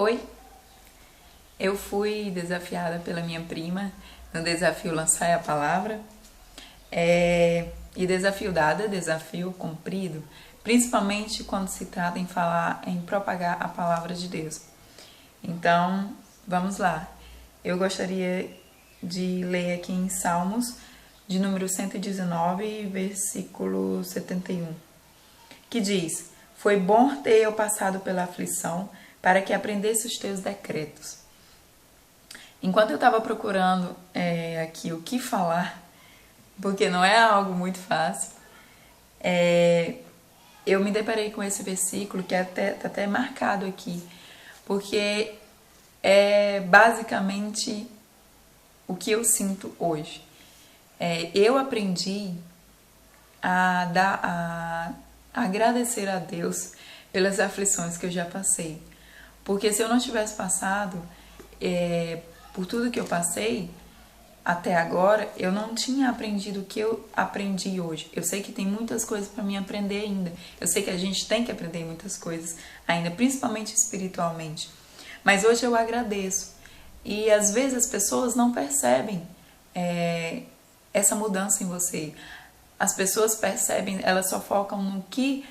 Oi, eu fui desafiada pela minha prima no desafio Lançai a Palavra. E desafio dado é desafio cumprido, principalmente quando se trata em falar, em propagar a palavra de Deus. Então, vamos lá. Eu gostaria de ler aqui em Salmos, de número 119, versículo 71, que diz: Foi bom ter eu passado pela aflição, para que aprendesse os teus decretos. Enquanto eu estava procurando aqui o que falar, porque não é algo muito fácil, eu me deparei com esse versículo que está até marcado aqui, porque é basicamente o que eu sinto hoje. Eu aprendi a agradecer a Deus pelas aflições que eu já passei. Porque se eu não tivesse passado por tudo que eu passei até agora, eu não tinha aprendido o que eu aprendi hoje. Eu sei que tem muitas coisas para mim aprender ainda. Eu sei que a gente tem que aprender muitas coisas ainda, principalmente espiritualmente. Mas hoje eu agradeço. E às vezes as pessoas não percebem essa mudança em você. As pessoas percebem, elas só focam no que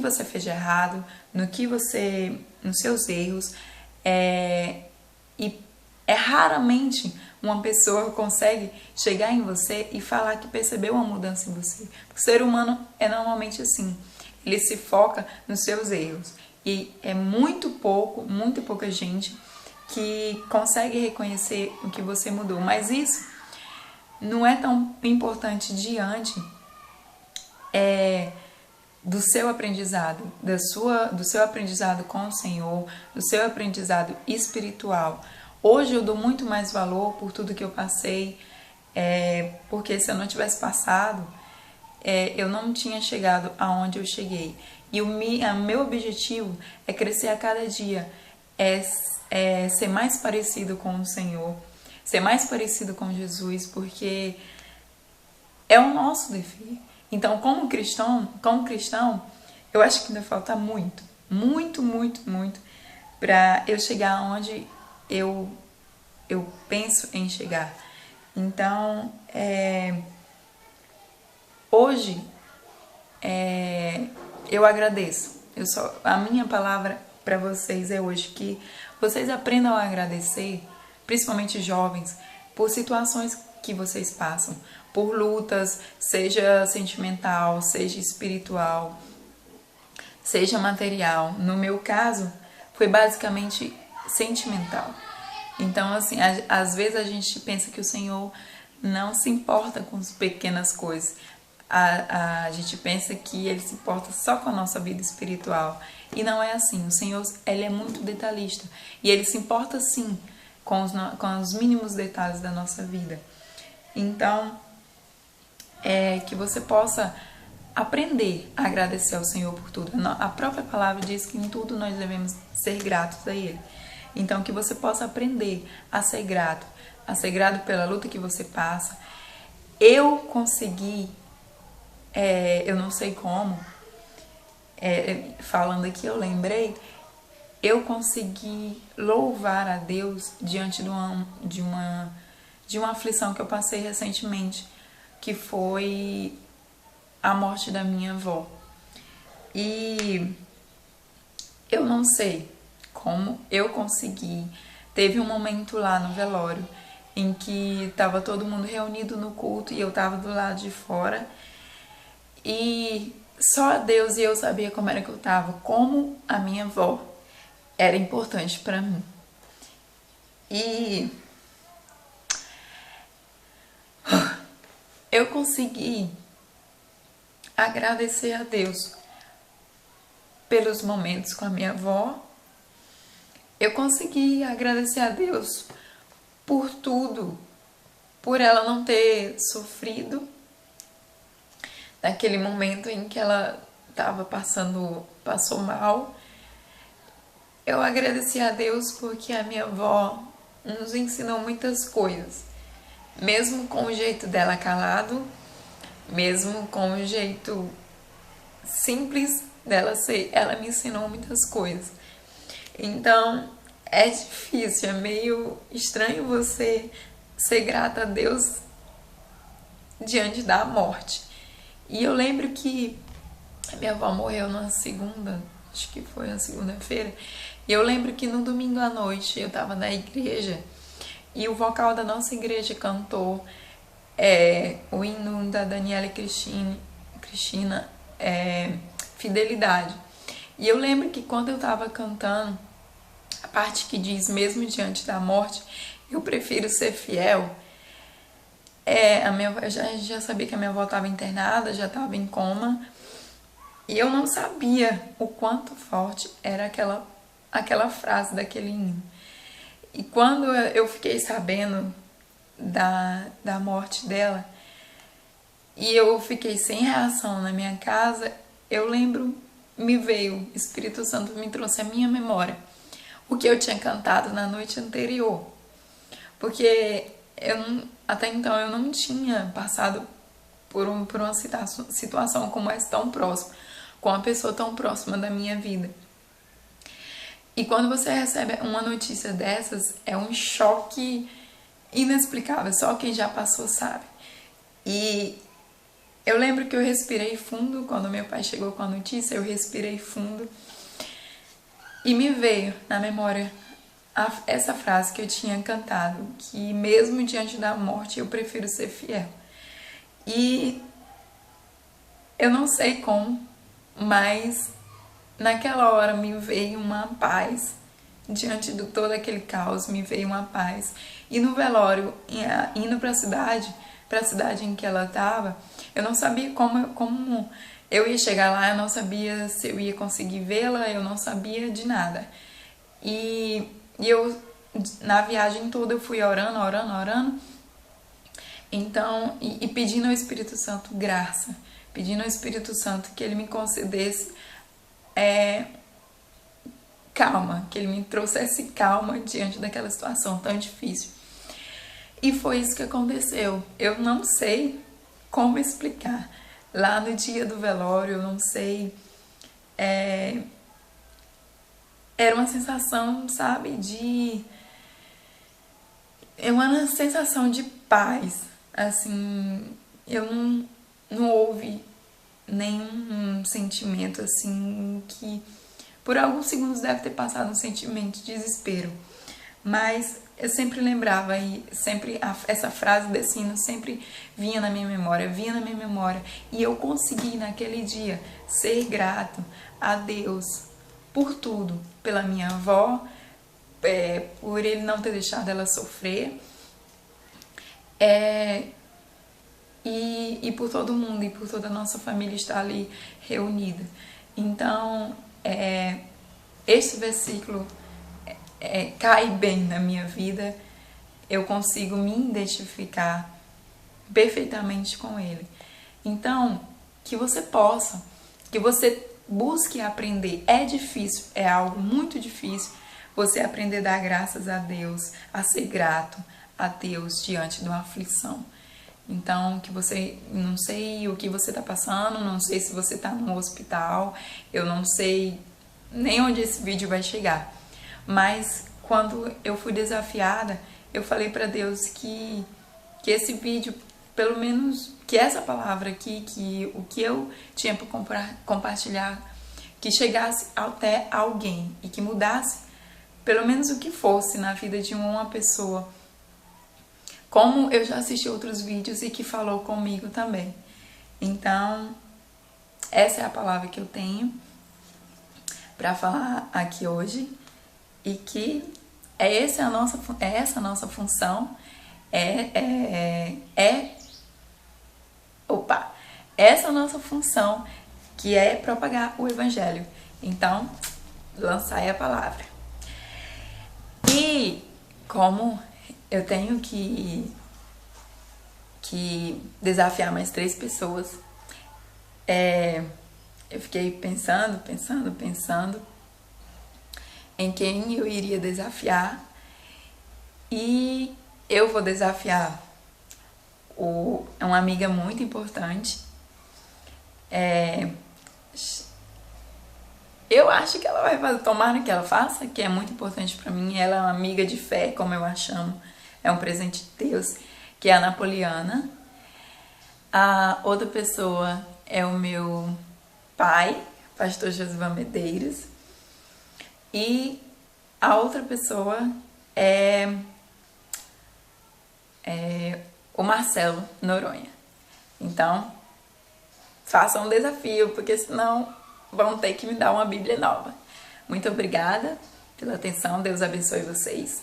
você fez de errado, nos seus erros. E raramente uma pessoa consegue chegar em você e falar que percebeu uma mudança em você. O ser humano é normalmente assim. Ele se foca nos seus erros. E é muito pouca gente que consegue reconhecer o que você mudou. Mas isso não é tão importante diante do seu aprendizado, do seu aprendizado com o Senhor, do seu aprendizado espiritual. Hoje eu dou muito mais valor por tudo que eu passei, porque se eu não tivesse passado, eu não tinha chegado aonde eu cheguei. E o meu objetivo é crescer a cada dia, ser mais parecido com o Senhor, ser mais parecido com Jesus, porque é o nosso dever. Então, como cristão, eu acho que ainda falta muito para eu chegar onde eu penso em chegar. Então, hoje eu agradeço. A minha palavra para vocês é hoje que vocês aprendam a agradecer, principalmente jovens, por situações que vocês passam, por lutas, seja sentimental, seja espiritual, seja material. No meu caso, foi basicamente sentimental. Então, assim, às vezes a gente pensa que o Senhor não se importa com as pequenas coisas. A gente pensa que Ele se importa só com a nossa vida espiritual. E não é assim. O Senhor, Ele é muito detalhista. E Ele se importa, sim, com os mínimos detalhes da nossa vida. Então, que você possa aprender a agradecer ao Senhor por tudo. A própria palavra diz que em tudo nós devemos ser gratos a Ele. Então, que você possa aprender a ser grato pela luta que você passa. Eu consegui, eu não sei como, falando aqui eu lembrei, eu consegui louvar a Deus diante de uma aflição que eu passei recentemente, que foi a morte da minha avó. E eu não sei como eu consegui. Teve um momento lá no velório em que estava todo mundo reunido no culto e eu estava do lado de fora. E só Deus e eu sabia como era que eu estava, como a minha avó era importante para mim. E eu consegui agradecer a Deus pelos momentos com a minha avó. Eu consegui agradecer a Deus por tudo, por ela não ter sofrido naquele momento em que ela passou mal. Eu agradeci a Deus porque a minha avó nos ensinou muitas coisas, mesmo com o jeito dela calado, mesmo com o jeito simples dela ser, ela me ensinou muitas coisas. Então, é difícil, é meio estranho você ser grata a Deus diante da morte. E eu lembro que minha avó morreu na segunda, acho que foi na segunda-feira, e eu lembro que no domingo à noite eu tava na igreja e o vocal da nossa igreja cantou o hino da Daniela Cristina, Fidelidade. E eu lembro que quando eu tava cantando, a parte que diz, mesmo diante da morte, eu prefiro ser fiel. Eu já sabia que a minha avó estava internada, já estava em coma, e eu não sabia o quanto forte era aquela frase daquele hino. E quando eu fiquei sabendo da morte dela, e eu fiquei sem reação na minha casa, eu lembro, me veio, o Espírito Santo me trouxe a minha memória, o que eu tinha cantado na noite anterior. Porque até então eu não tinha passado por uma situação como essa tão próxima, com uma pessoa tão próxima da minha vida. E quando você recebe uma notícia dessas, é um choque inexplicável, só quem já passou sabe. E eu lembro que eu respirei fundo, quando meu pai chegou com a notícia, eu respirei fundo e me veio na memória essa frase que eu tinha cantado, que mesmo diante da morte eu prefiro ser fiel. E eu não sei como, mas naquela hora me veio uma paz, diante de todo aquele caos me veio uma paz. E no velório, indo para a cidade em que ela estava, eu não sabia como eu ia chegar lá, eu não sabia se eu ia conseguir vê-la, eu não sabia de nada. E eu, na viagem toda, eu fui orando, então, e pedindo ao Espírito Santo graça, pedindo ao Espírito Santo que ele me concedesse calma, que ele me trouxesse calma diante daquela situação tão difícil. E foi isso que aconteceu. Eu não sei como explicar. Lá no dia do velório, eu não sei. Era uma sensação, sabe, é uma sensação de paz. Assim, eu não houve nenhum sentimento assim que por alguns segundos deve ter passado um sentimento de desespero, mas eu sempre lembrava e sempre essa frase desse hino sempre vinha na minha memória, e eu consegui naquele dia ser grato a Deus por tudo, pela minha avó, por ele não ter deixado ela sofrer, e por todo mundo, e por toda a nossa família estar ali reunida. Então, este versículo cai bem na minha vida, eu consigo me identificar perfeitamente com ele. Então, que você busque aprender. É difícil, é algo muito difícil você aprender a dar graças a Deus, a ser grato a Deus diante de uma aflição. Então, que você, não sei o que você está passando, não sei se você está no hospital, eu não sei nem onde esse vídeo vai chegar. Mas quando eu fui desafiada, eu falei para Deus que esse vídeo, pelo menos, que essa palavra aqui, que o que eu tinha para compartilhar, que chegasse até alguém e que mudasse, pelo menos o que fosse na vida de uma pessoa, como eu já assisti outros vídeos e que falou comigo também. Então, essa é a palavra que eu tenho para falar aqui hoje, e que essa é a nossa função, essa é a nossa função, que é propagar o Evangelho. Então, lançai a palavra. E como eu tenho que desafiar mais 3 pessoas, eu fiquei pensando em quem eu iria desafiar, e eu vou desafiar uma amiga muito importante, Eu acho que ela vai fazer, tomara que ela faça, que é muito importante pra mim. Ela é uma amiga de fé, como eu a chamo. É um presente de Deus, que é a Napoliana. A outra pessoa é o meu pai, pastor Josivan Medeiros. E a outra pessoa é o Marcelo Noronha. Então, façam um desafio, porque senão vão ter que me dar uma Bíblia nova. Muito obrigada pela atenção, Deus abençoe vocês.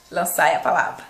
Lançai a palavra.